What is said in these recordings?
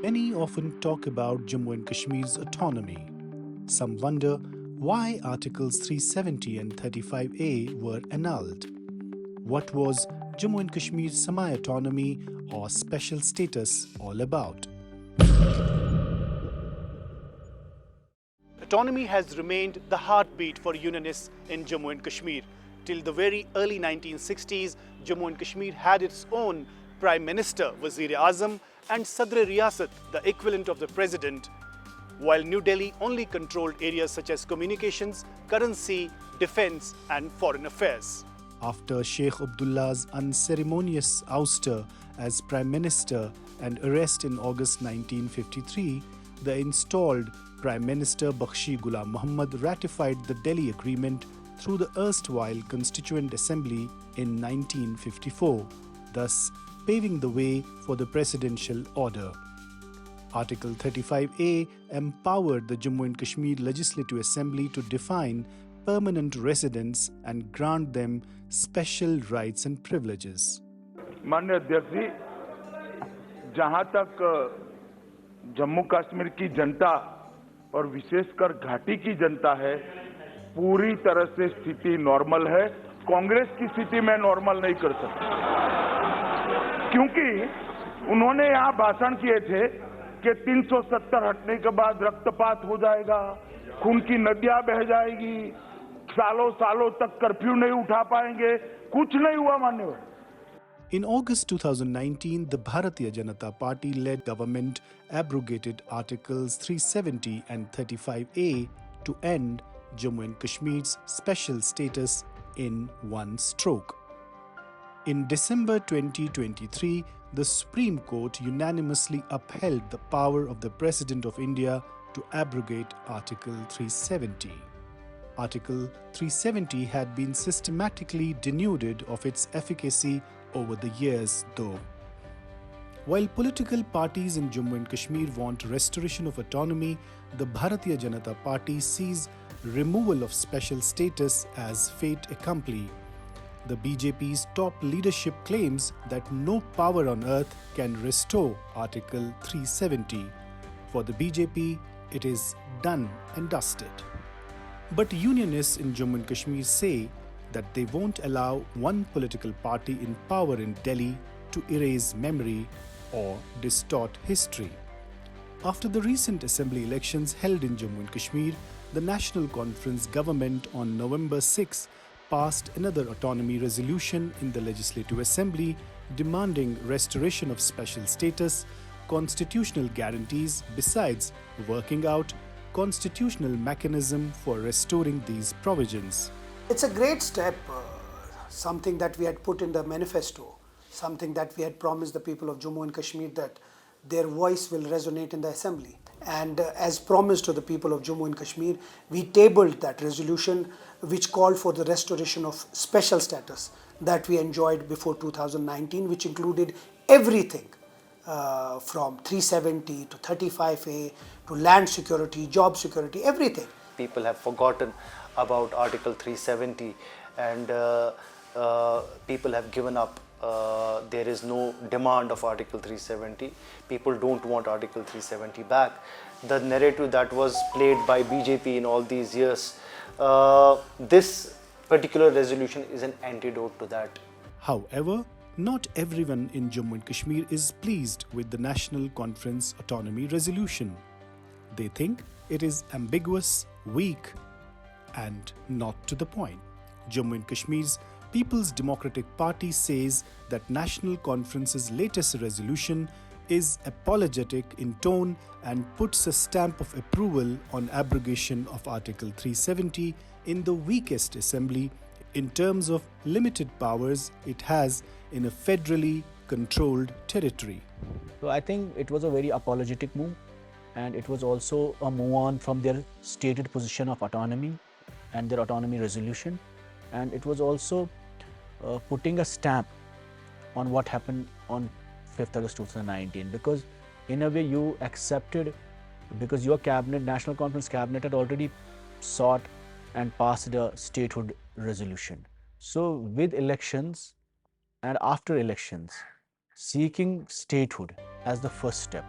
Many often talk about Jammu and Kashmir's autonomy. Some wonder why Articles 370 and 35A were annulled. What was Jammu and Kashmir's semi-autonomy or special status all about? Autonomy has remained the heartbeat for unionists in Jammu and Kashmir. Till the very early 1960s, Jammu and Kashmir had its own Prime Minister, Wazir-e-Azam, and Sadr-e-Riyasat, the equivalent of the President, while New Delhi only controlled areas such as communications, currency, defense, and foreign affairs. After Sheikh Abdullah's unceremonious ouster as Prime Minister and arrest in August 1953, the installed Prime Minister Bakhshi Ghulam Muhammad ratified the Delhi Agreement through the erstwhile Constituent Assembly in 1954, thus paving the way for the presidential order. Article 35A empowered the Jammu and Kashmir Legislative Assembly to define permanent residents and grant them special rights and privileges. माननीय अध्यक्ष जी, जहां तक जम्मू कश्मीर की जनता और विशेषकर घाटी की जनता है, पूरी तरह से स्थिति नॉर्मल है। कांग्रेस की स्थिति में नॉर्मल नहीं कर सकती, क्योंकि उन्होंने यहां भाषण किए थे कि 370 हटने के बाद रक्तपात हो जाएगा, खून की नदियां बह जाएगी, सालों सालों तक कर्फ्यू नहीं उठा पाएंगे। कुछ नहीं हुआ मान्यवर। In August 2019, the Bharatiya Janata Party-led government abrogated Articles 370 and 35A to end Jammu and Kashmir's special status in one stroke. In December 2023, the Supreme Court unanimously upheld the power of the President of India to abrogate Article 370. Article 370 had been systematically denuded of its efficacy over the years, though. While political parties in Jammu and Kashmir want restoration of autonomy, the Bharatiya Janata Party sees removal of special status as fait accompli. The BJP's top leadership claims that no power on earth can restore Article 370. For the BJP, it is done and dusted. But unionists in Jammu and Kashmir say that they won't allow one political party in power in Delhi to erase memory or distort history. After the recent assembly elections held in Jammu and Kashmir, the National Conference government on November 6 passed another autonomy resolution in the Legislative Assembly demanding restoration of special status, constitutional guarantees, besides working out constitutional mechanism for restoring these provisions. It's a great step, something that we had put in the manifesto, something that we had promised the people of Jammu and Kashmir that their voice will resonate in the assembly. And as promised to the people of Jammu and Kashmir, we tabled that resolution which called for the restoration of special status that we enjoyed before 2019, which included everything from 370 to 35A to land security, job security, everything. People have forgotten about Article 370 and people have given up. There is no demand of Article 370. People don't want Article 370 back. The narrative that was played by BJP in all these years, this particular resolution is an antidote to that. However, not everyone in Jammu and Kashmir is pleased with the National Conference Autonomy Resolution. They think it is ambiguous, weak, and not to the point. Jammu and Kashmir's People's Democratic Party says that National Conference's latest resolution is apologetic in tone and puts a stamp of approval on abrogation of Article 370 in the weakest assembly in terms of limited powers it has in a federally controlled territory. So I think it was a very apologetic move, and it was also a move on from their stated position of autonomy and their autonomy resolution, and it was also putting a stamp on what happened on 5th August 2019, because in a way you accepted, because your cabinet, National Conference cabinet, had already sought and passed a statehood resolution. So with elections and after elections, seeking statehood as the first step,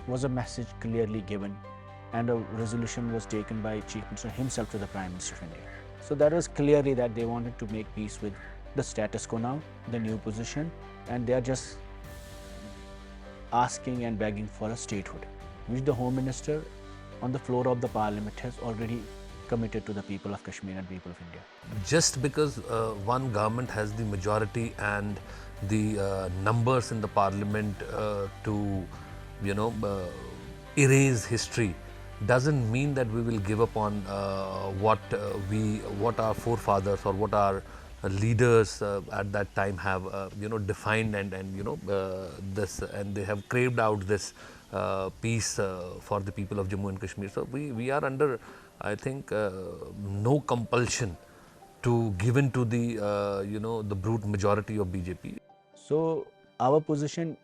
was a message clearly given, and a resolution was taken by Chief Minister himself to the Prime Minister of India. So that was clearly that they wanted to make peace with the status quo now, the new position, and they are just asking and begging for a statehood, which the Home Minister on the floor of the Parliament has already committed to the people of Kashmir and people of India. Just because one government has the majority and the numbers in the Parliament to, erase history, doesn't mean that we will give up on what our forefathers or what our leaders at that time have defined and this, and they have craved out this peace for the people of Jammu and Kashmir. So we are under, I think, no compulsion to give in to the the brute majority of BJP. So our position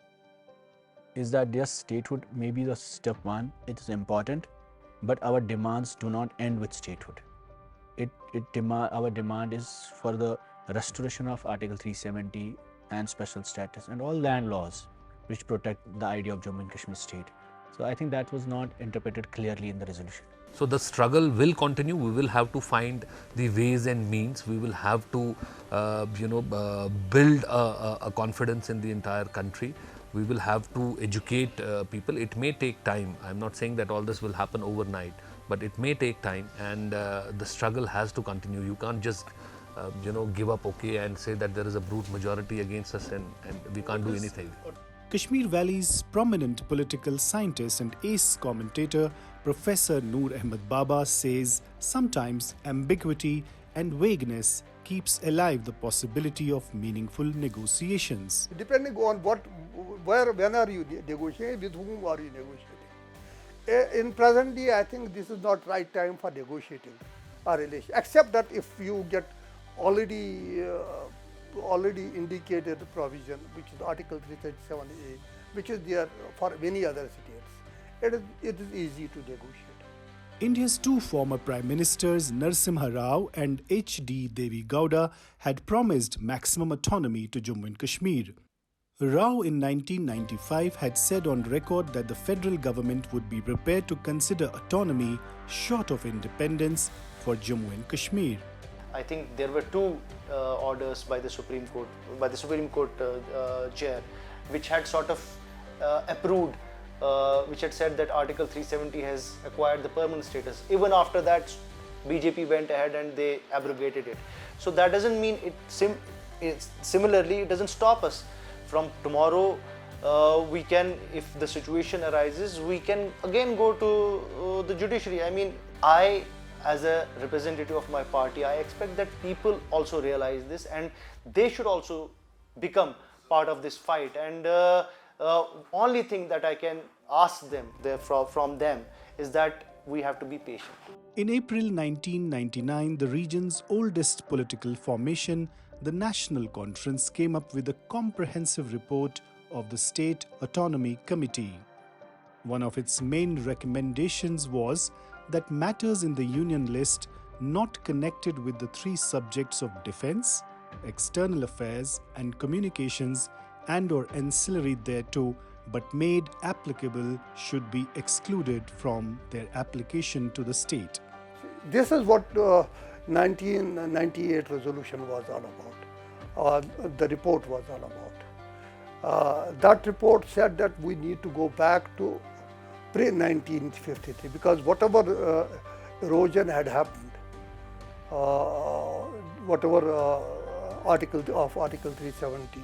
is that yes, statehood may be the step one, it is important, but our demands do not end with statehood. Our demand is for the restoration of Article 370 and special status and all land laws which protect the idea of Jammu and Kashmir state. So I think that was not interpreted clearly in the resolution. So the struggle will continue. We will have to find the ways and means. We will have to, build a confidence in the entire country. We will have to educate people. It may take time. I'm not saying that all this will happen overnight, but it may take time, and the struggle has to continue. You can't just, give up, and say that there is a brute majority against us and we can't do anything. Kashmir Valley's prominent political scientist and ace commentator Professor Noor Ahmed Baba says sometimes ambiguity and vagueness keeps alive the possibility of meaningful negotiations. Depending on when are you negotiating, with whom are you negotiating. In present day, I think this is not right time for negotiating a relation, except that if you get already indicated provision, which is Article 337A, which is there for many other states. It is easy to negotiate. India's two former Prime Ministers Narasimha Rao and H.D. Devi Gowda had promised maximum autonomy to Jammu and Kashmir. Rao in 1995 had said on record that the federal government would be prepared to consider autonomy short of independence for Jammu and Kashmir. I think there were two orders by the Supreme Court, chair, which had sort of approved, which had said that Article 370 has acquired the permanent status. Even after that, BJP went ahead and they abrogated it. So that doesn't mean similarly, it doesn't stop us. From tomorrow, we can, if the situation arises, we can again go to the judiciary. I mean, as a representative of my party, I expect that people also realize this and they should also become part of this fight. And only thing that I can ask them from them is that we have to be patient. In April 1999, the region's oldest political formation, the National Conference, came up with a comprehensive report of the State Autonomy Committee. One of its main recommendations was that matters in the Union list not connected with the three subjects of defence, external affairs and communications and/or ancillary thereto but made applicable should be excluded from their application to the state. This is what 1998 resolution was all about, the report was all about. That report said that we need to go back to pre-1953 because whatever erosion had happened, whatever Article 370,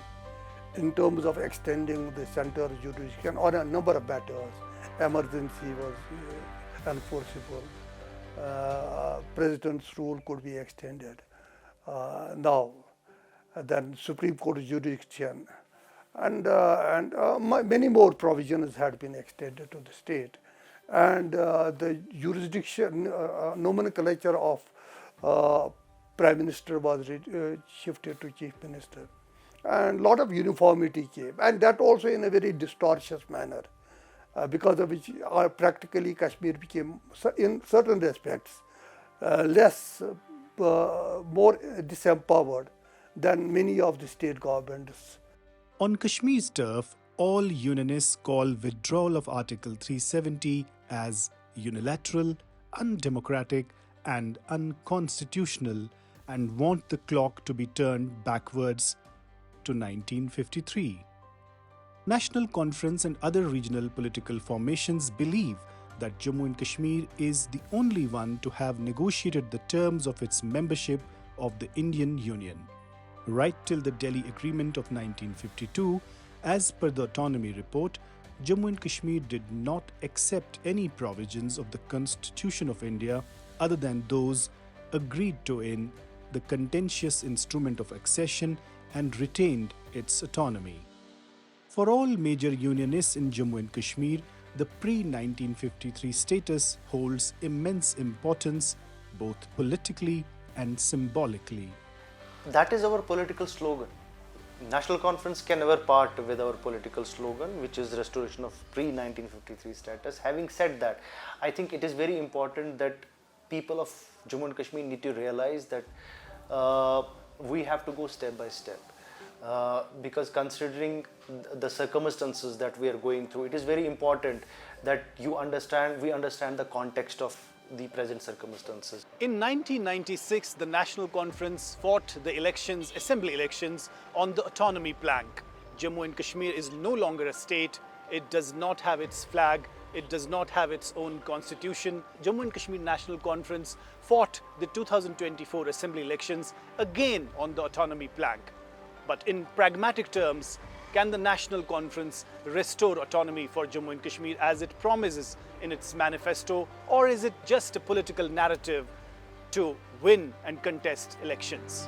in terms of extending the centre's jurisdiction on a number of matters, emergency was enforceable, President's rule could be extended. Now, then Supreme Court jurisdiction, and many more provisions had been extended to the state, and the jurisdiction nomenclature of Prime Minister was shifted to Chief Minister, and a lot of uniformity came, and that also in a very distortious manner, because of which practically Kashmir became, in certain respects, more disempowered than many of the state governments. On Kashmir's turf, all unionists call withdrawal of Article 370 as unilateral, undemocratic, and unconstitutional, and want the clock to be turned backwards to 1953. National Conference and other regional political formations believe that Jammu and Kashmir is the only one to have negotiated the terms of its membership of the Indian Union. Right till the Delhi Agreement of 1952, as per the Autonomy Report, Jammu and Kashmir did not accept any provisions of the Constitution of India other than those agreed to in the contentious instrument of accession and retained its autonomy. For all major unionists in Jammu and Kashmir, the pre-1953 status holds immense importance both politically and symbolically. That is our political slogan. National Conference can never part with our political slogan, which is restoration of pre-1953 status. Having said that, I think it is very important that people of Jammu and Kashmir need to realize that we have to go step by step. Because considering the circumstances that we are going through, it is very important that we understand the context of the present circumstances. In 1996, the National Conference fought the elections, assembly elections, on the autonomy plank. Jammu and Kashmir is no longer a state. It does not have its flag. It does not have its own constitution. Jammu and Kashmir National Conference fought the 2024 assembly elections again on the autonomy plank. But in pragmatic terms, can the National Conference restore autonomy for Jammu and Kashmir as it promises in its manifesto, or is it just a political narrative to win and contest elections?